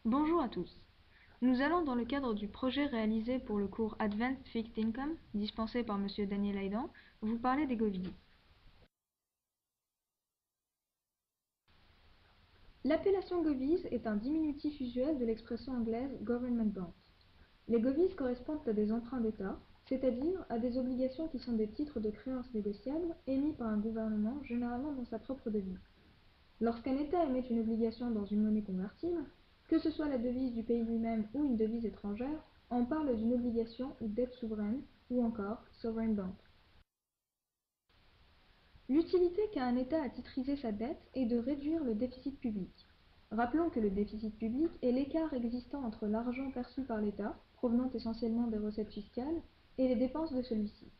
Bonjour à tous. Nous allons dans le cadre du projet réalisé pour le cours Advanced Fixed Income, dispensé par Monsieur Daniel Aydan, vous parler des govies. L'appellation govies est un diminutif usuel de l'expression anglaise government bonds. Les govies correspondent à des emprunts d'État, c'est-à-dire à des obligations qui sont des titres de créances négociables émis par un gouvernement, généralement dans sa propre devise. Lorsqu'un État émet une obligation dans une monnaie convertible, que ce soit la devise du pays lui-même ou une devise étrangère, on parle d'une obligation ou dette souveraine, ou encore sovereign bond. L'utilité qu'a un État à titriser sa dette est de réduire le déficit public. Rappelons que le déficit public est l'écart existant entre l'argent perçu par l'État, provenant essentiellement des recettes fiscales, et les dépenses de celui-ci.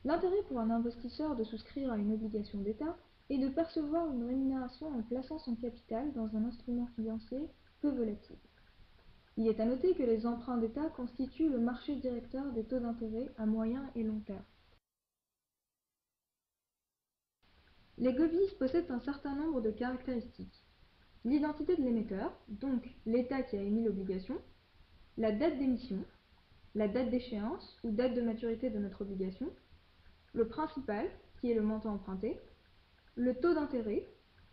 L'intérêt pour un investisseur de souscrire à une obligation d'État est de percevoir une rémunération en plaçant son capital dans un instrument financier peu volatile. Il est à noter que les emprunts d'État constituent le marché directeur des taux d'intérêt à moyen et long terme. Les govies possèdent un certain nombre de caractéristiques. L'identité de l'émetteur, donc l'État qui a émis l'obligation, la date d'émission, la date d'échéance ou date de maturité de notre obligation, le principal, qui est le montant emprunté, le taux d'intérêt,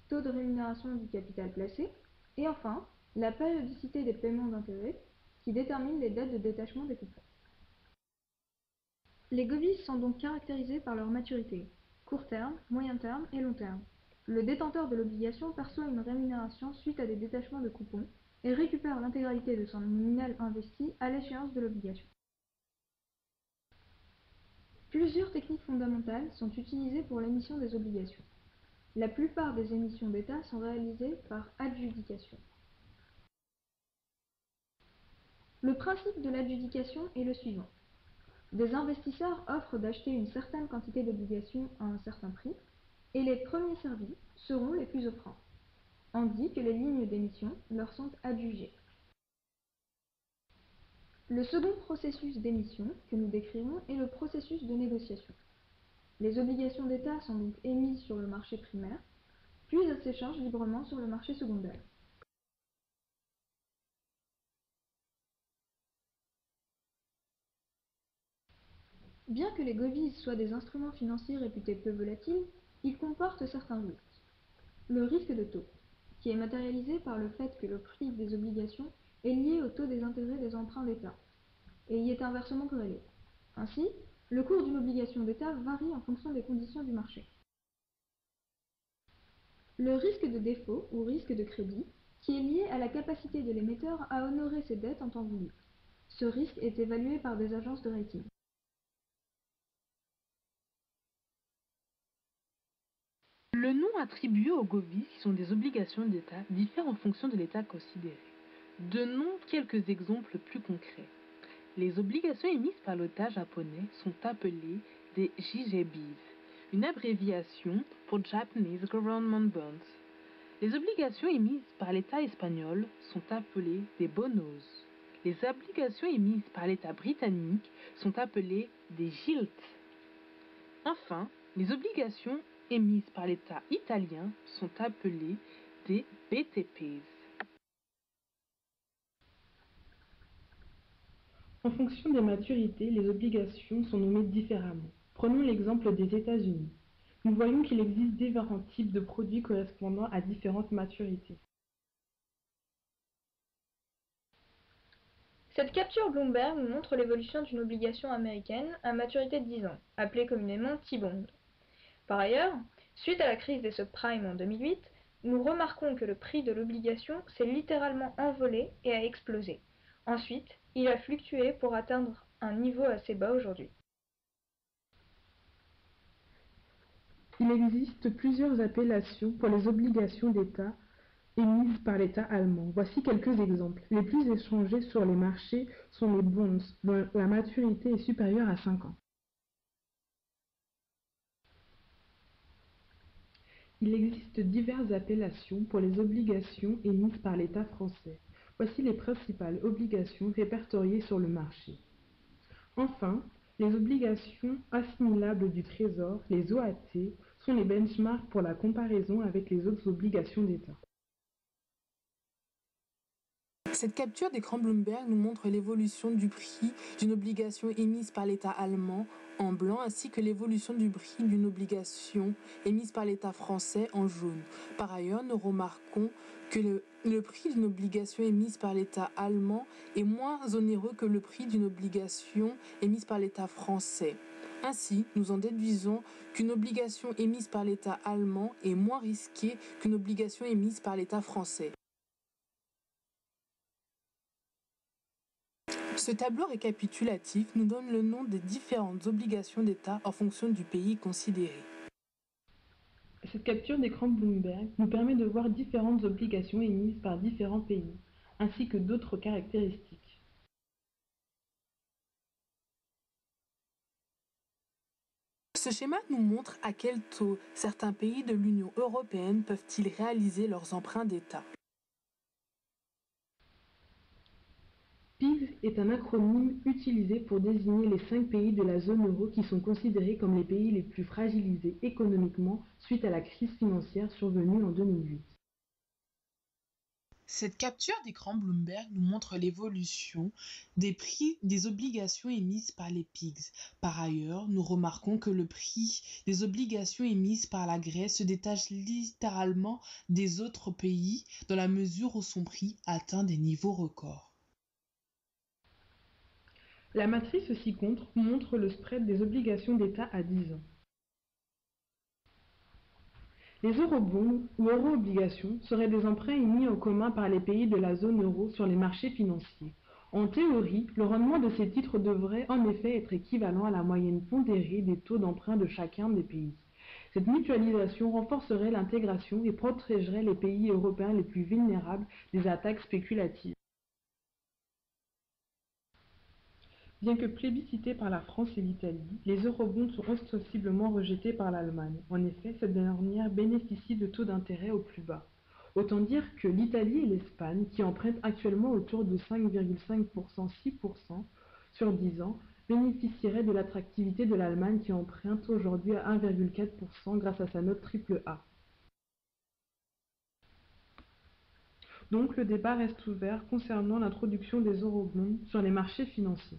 taux de rémunération du capital placé, et enfin, la périodicité des paiements d'intérêt, qui détermine les dates de détachement des coupons. Les govies sont donc caractérisées par leur maturité, court terme, moyen terme et long terme. Le détenteur de l'obligation perçoit une rémunération suite à des détachements de coupons et récupère l'intégralité de son nominal investi à l'échéance de l'obligation. Plusieurs techniques fondamentales sont utilisées pour l'émission des obligations. La plupart des émissions d'État sont réalisées par adjudication. Le principe de l'adjudication est le suivant. Des investisseurs offrent d'acheter une certaine quantité d'obligations à un certain prix, et les premiers servis seront les plus offrants. On dit que les lignes d'émission leur sont adjugées. Le second processus d'émission que nous décrirons est le processus de négociation. Les obligations d'État sont donc émises sur le marché primaire, puis elles s'échangent librement sur le marché secondaire. Bien que les govies soient des instruments financiers réputés peu volatiles, ils comportent certains risques. Le risque de taux, qui est matérialisé par le fait que le prix des obligations est lié au taux des intérêts des emprunts d'État, et y est inversement corrélé. Ainsi, le cours d'une obligation d'État varie en fonction des conditions du marché. Le risque de défaut, ou risque de crédit, qui est lié à la capacité de l'émetteur à honorer ses dettes en temps voulu. Ce risque est évalué par des agences de rating. Le nom attribué aux govies, qui sont des obligations d'État, diffère en fonction de l'État considéré. Donnons quelques exemples plus concrets. Les obligations émises par l'État japonais sont appelées des JGBs, une abréviation pour Japanese Government Bonds. Les obligations émises par l'État espagnol sont appelées des bonos. Les obligations émises par l'État britannique sont appelées des gilts. Enfin, les obligations émises par l'État italien sont appelées des BTPs. En fonction des maturités, les obligations sont nommées différemment. Prenons l'exemple des États-Unis. Nous voyons qu'il existe différents types de produits correspondant à différentes maturités. Cette capture Bloomberg nous montre l'évolution d'une obligation américaine à maturité de 10 ans, appelée communément T-bond. Par ailleurs, suite à la crise des subprimes en 2008, nous remarquons que le prix de l'obligation s'est littéralement envolé et a explosé. Ensuite, il a fluctué pour atteindre un niveau assez bas aujourd'hui. Il existe plusieurs appellations pour les obligations d'État émises par l'État allemand. Voici quelques exemples. Les plus échangés sur les marchés sont les bonds, dont la maturité est supérieure à 5 ans. Il existe diverses appellations pour les obligations émises par l'État français. Voici les principales obligations répertoriées sur le marché. Enfin, les obligations assimilables du Trésor, les OAT, sont les benchmarks pour la comparaison avec les autres obligations d'État. Cette capture d'écran Bloomberg nous montre l'évolution du prix d'une obligation émise par l'État allemand en blanc ainsi que l'évolution du prix d'une obligation émise par l'État français en jaune. Par ailleurs, nous remarquons que le prix d'une obligation émise par l'État allemand est moins onéreux que le prix d'une obligation émise par l'État français. Ainsi, nous en déduisons qu'une obligation émise par l'État allemand est moins risquée qu'une obligation émise par l'État français. Ce tableau récapitulatif nous donne le nom des différentes obligations d'État en fonction du pays considéré. Cette capture d'écran Bloomberg nous permet de voir différentes obligations émises par différents pays, ainsi que d'autres caractéristiques. Ce schéma nous montre à quel taux certains pays de l'Union européenne peuvent-ils réaliser leurs emprunts d'État. PIGS est un acronyme utilisé pour désigner les 5 pays de la zone euro qui sont considérés comme les pays les plus fragilisés économiquement suite à la crise financière survenue en 2008. Cette capture d'écran Bloomberg nous montre l'évolution des prix des obligations émises par les PIGS. Par ailleurs, nous remarquons que le prix des obligations émises par la Grèce se détache littéralement des autres pays dans la mesure où son prix atteint des niveaux records. La matrice ci-contre montre le spread des obligations d'État à 10 ans. Les eurobonds ou euro-obligations seraient des emprunts émis en commun par les pays de la zone euro sur les marchés financiers. En théorie, le rendement de ces titres devrait en effet être équivalent à la moyenne pondérée des taux d'emprunt de chacun des pays. Cette mutualisation renforcerait l'intégration et protégerait les pays européens les plus vulnérables des attaques spéculatives. Bien que plébiscités par la France et l'Italie, les eurobonds sont ostensiblement rejetés par l'Allemagne. En effet, cette dernière bénéficie de taux d'intérêt au plus bas. Autant dire que l'Italie et l'Espagne, qui empruntent actuellement autour de 5,5%, 6% sur 10 ans, bénéficieraient de l'attractivité de l'Allemagne qui emprunte aujourd'hui à 1,4% grâce à sa note AAA. Donc le débat reste ouvert concernant l'introduction des eurobonds sur les marchés financiers.